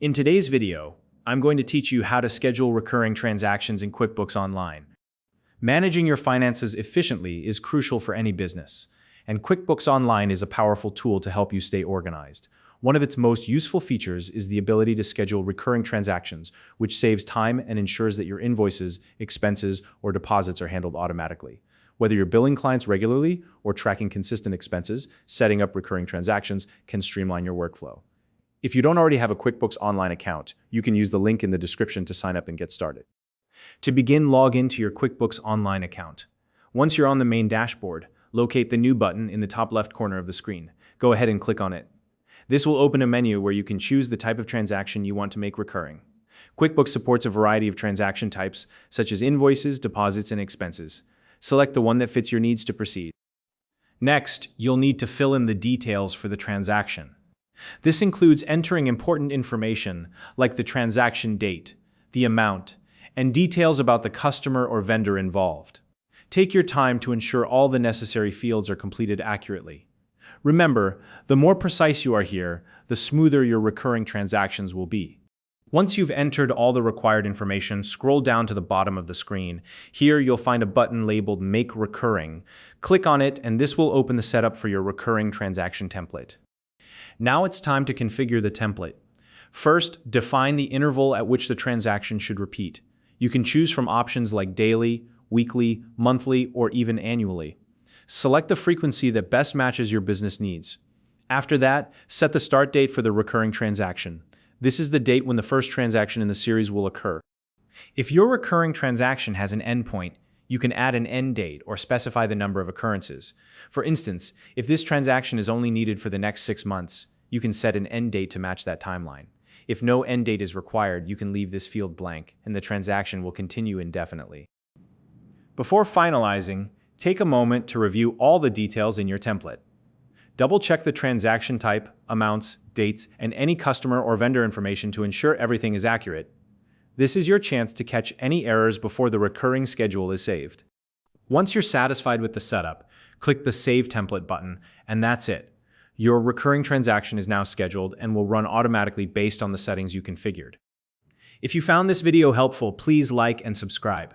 In today's video, I'm going to teach you how to schedule recurring transactions in QuickBooks Online. Managing your finances efficiently is crucial for any business, and QuickBooks Online is a powerful tool to help you stay organized. One of its most useful features is the ability to schedule recurring transactions, which saves time and ensures that your invoices, expenses, or deposits are handled automatically. Whether you're billing clients regularly or tracking consistent expenses, setting up recurring transactions can streamline your workflow. If you don't already have a QuickBooks Online account, you can use the link in the description to sign up and get started. To begin, log into your QuickBooks Online account. Once you're on the main dashboard, locate the New button in the top left corner of the screen. Go ahead and click on it. This will open a menu where you can choose the type of transaction you want to make recurring. QuickBooks supports a variety of transaction types, such as invoices, deposits, and expenses. Select the one that fits your needs to proceed. Next, you'll need to fill in the details for the transaction. This includes entering important information like the transaction date, the amount, and details about the customer or vendor involved. Take your time to ensure all the necessary fields are completed accurately. Remember, the more precise you are here, the smoother your recurring transactions will be. Once you've entered all the required information, scroll down to the bottom of the screen. Here you'll find a button labeled Make Recurring. Click on it and this will open the setup for your recurring transaction template. Now it's time to configure the template. First, define the interval at which the transaction should repeat. You can choose from options like daily, weekly, monthly, or even annually. Select the frequency that best matches your business needs. After that, set the start date for the recurring transaction. This is the date when the first transaction in the series will occur. If your recurring transaction has an endpoint, you can add an end date or specify the number of occurrences. For instance, if this transaction is only needed for the next 6 months, you can set an end date to match that timeline. If no end date is required, you can leave this field blank, and the transaction will continue indefinitely. Before finalizing, take a moment to review all the details in your template. Double-check the transaction type, amounts, dates, and any customer or vendor information to ensure everything is accurate. This is your chance to catch any errors before the recurring schedule is saved. Once you're satisfied with the setup, click the Save Template button, and that's it. Your recurring transaction is now scheduled and will run automatically based on the settings you configured. If you found this video helpful, please like and subscribe.